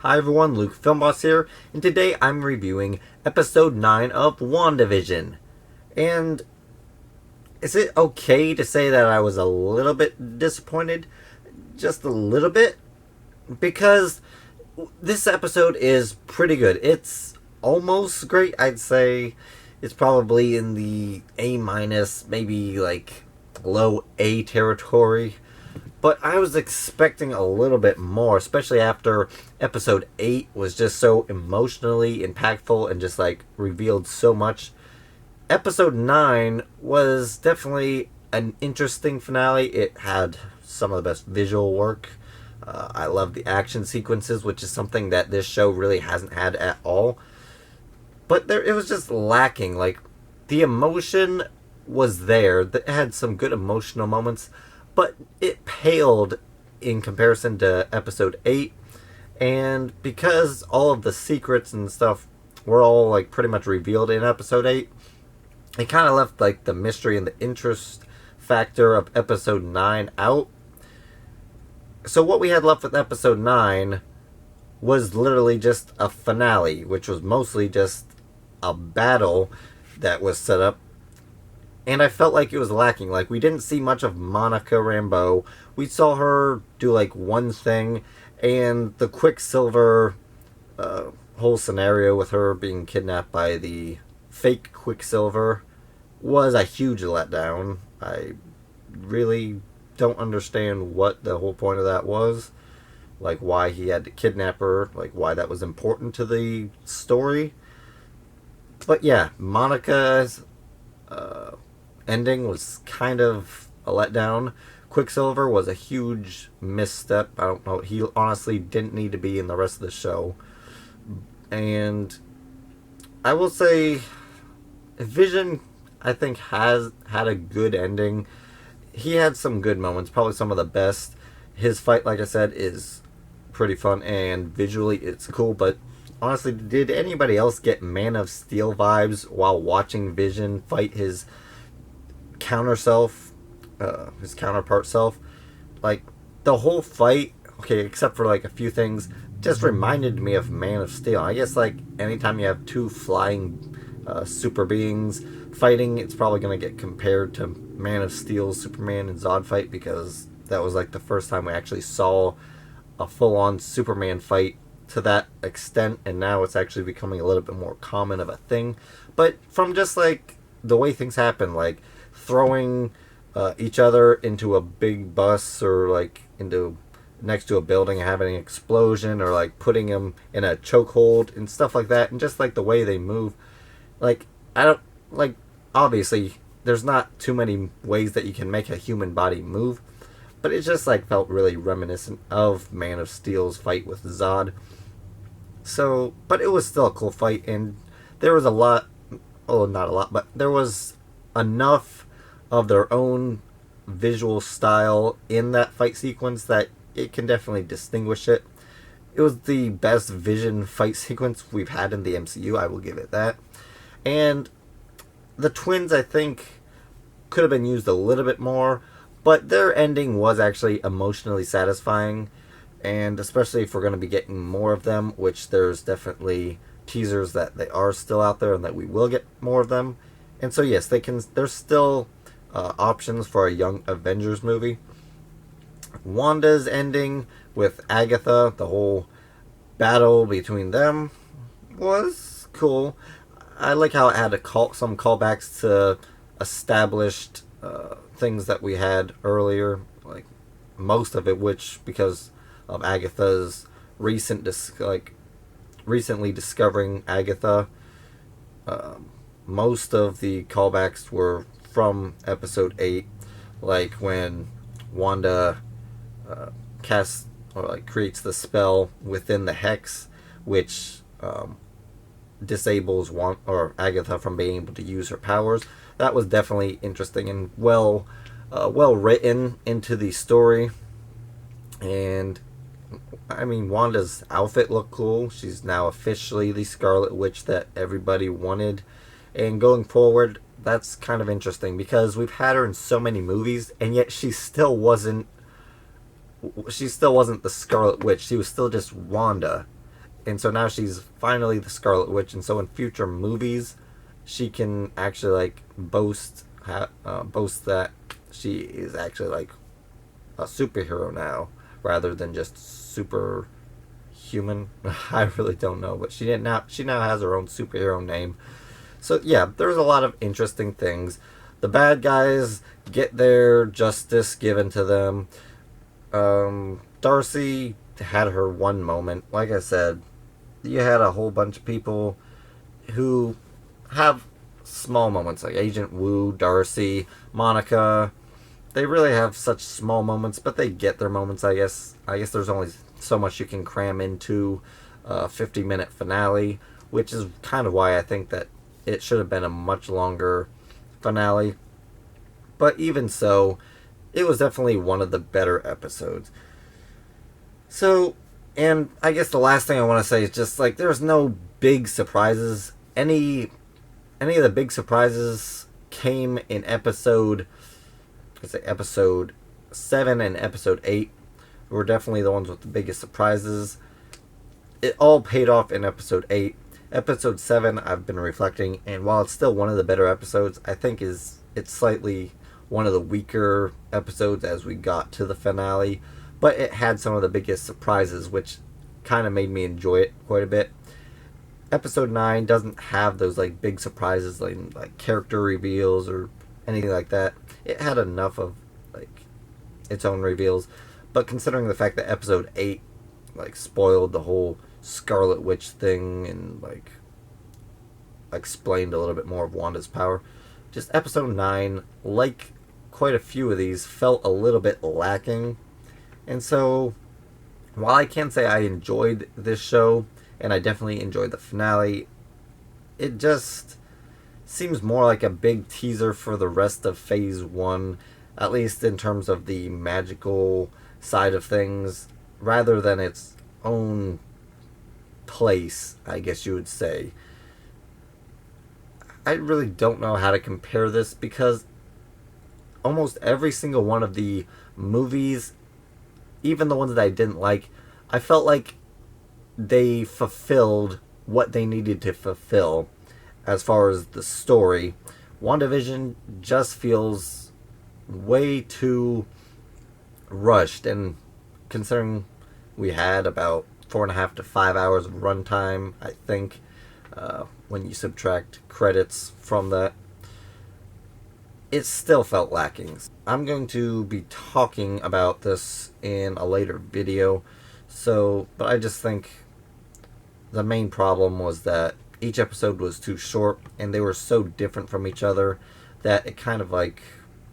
Hi everyone, Luke Filmboss here, and today I'm reviewing episode 9 of Wanda Vision. And is it okay to say that I was a little bit disappointed? Just a little bit? Because this episode is pretty good. It's almost great. I'd say it's probably in the A minus, maybe like low A territory. But I was expecting a little bit more, especially after episode 8 was just so emotionally impactful and just like revealed so much. Episode 9 was definitely an interesting finale. It had some of the best visual work. I love the action sequences, which is something that this show really hasn't had at all. But it was just lacking. Like, the emotion was there. It had some good emotional moments, but it paled in comparison to episode 8. And because all of the secrets and stuff were all like pretty much revealed in episode 8, it kind of left like the mystery and the interest factor of episode 9 out. So what we had left with episode 9 was literally just a finale, which was mostly just a battle that was set up. And I felt like it was lacking. Like, we didn't see much of Monica Rambeau. We saw her do like one thing, and the Quicksilver whole scenario with her being kidnapped by the fake Quicksilver was a huge letdown. I really don't understand what the whole point of that was. Like, why he had to kidnap her. Like, why that was important to the story. But yeah, Monica's ending was kind of a letdown. Quicksilver was a huge misstep. I don't know. He honestly didn't need to be in the rest of the show. And I will say, Vision, I think, has had a good ending. He had some good moments, probably some of the best. His fight, like I said, is pretty fun, and visually it's cool, but honestly, did anybody else get Man of Steel vibes while watching Vision fight his counter self, his counterpart self? Like, the whole fight, okay, except for like a few things, just reminded me of Man of Steel. I guess like anytime you have two flying super beings fighting, it's probably going to get compared to Man of Steel's Superman and Zod fight, because that was like the first time we actually saw a full-on Superman fight to that extent, and now it's actually becoming a little bit more common of a thing. But from just like the way things happen, like throwing each other into a big bus, or like into next to a building and having an explosion, or like putting them in a chokehold and stuff like that, and just like the way they move, like, I don't, like, obviously there's not too many ways that you can make a human body move, but it just like felt really reminiscent of Man of Steel's fight with Zod. So, but it was still a cool fight, and there was a lot, oh, not a lot, but there was enough of their own visual style in that fight sequence that it can definitely distinguish it. It was the best Vision fight sequence we've had in the MCU, I will give it that. And the twins, I think, could have been used a little bit more, but their ending was actually emotionally satisfying. And especially if we're going to be getting more of them, which there's definitely teasers that they are still out there and that we will get more of them. And so yes, there's still options for a Young Avengers movie. Wanda's ending with Agatha, the whole battle between them, was cool. I like how it had some callbacks to established things that we had earlier, like most of it, which because of Agatha's recently discovering Agatha. Most of the callbacks were from episode 8, like when Wanda casts or like creates the spell within the hex, which disables Agatha from being able to use her powers. That was definitely interesting and well written into the story. And I mean, Wanda's outfit looked cool. She's now officially the Scarlet Witch that everybody wanted. And going forward, that's kind of interesting, because we've had her in so many movies, and yet she still wasn't the Scarlet Witch. She was still just Wanda. And so now she's finally the Scarlet Witch, and so in future movies, she can actually like boast that she is actually like a superhero now, rather than just superhuman. I really don't know, but she now has her own superhero name. So yeah, there's a lot of interesting things. The bad guys get their justice given to them. Darcy had her one moment. Like I said, you had a whole bunch of people who have small moments, like Agent Wu, Darcy, Monica. They really have such small moments, but they get their moments, I guess. I guess there's only so much you can cram into a 50-minute finale, which is kind of why I think that it should have been a much longer finale. But even so, it was definitely one of the better episodes. So, and I guess the last thing I want to say is just like there's no big surprises. Any of the big surprises came in episode 7 and episode 8 were definitely the ones with the biggest surprises. It all paid off in episode 8. Episode 7 I've been reflecting, and while it's still one of the better episodes, I think it's slightly one of the weaker episodes as we got to the finale, but it had some of the biggest surprises, which kind of made me enjoy it quite a bit. Episode 9 doesn't have those like big surprises like character reveals or anything like that. It had enough of like its own reveals, but considering the fact that episode 8 like spoiled the whole Scarlet Witch thing and like explained a little bit more of Wanda's power, just episode 9, like quite a few of these, felt a little bit lacking. And so while I can say I enjoyed this show and I definitely enjoyed the finale, it just seems more like a big teaser for the rest of phase 1, at least in terms of the magical side of things, rather than its own place, I guess you would say. I really don't know how to compare this, because almost every single one of the movies, even the ones that I didn't like, I felt like they fulfilled what they needed to fulfill as far as the story. WandaVision just feels way too rushed, and considering we had about 4.5 to 5 hours of runtime, I think, when you subtract credits from that, it still felt lacking. I'm going to be talking about this in a later video, but I just think the main problem was that each episode was too short, and they were so different from each other that it kind of like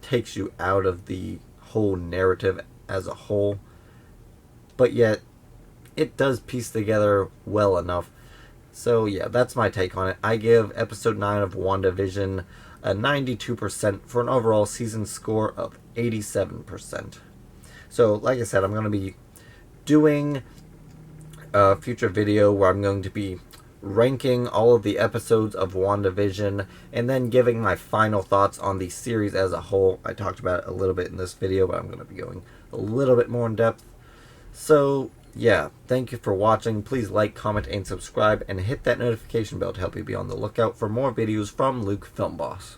takes you out of the whole narrative as a whole. But yet, it does piece together well enough. So yeah, that's my take on it. I give episode 9 of WandaVision a 92% for an overall season score of 87%. So like I said, I'm going to be doing a future video where I'm going to be ranking all of the episodes of WandaVision and then giving my final thoughts on the series as a whole. I talked about it a little bit in this video, but I'm going to be going a little bit more in depth. So yeah, thank you for watching. Please like, comment, and subscribe, and hit that notification bell to help you be on the lookout for more videos from Luke Film Boss.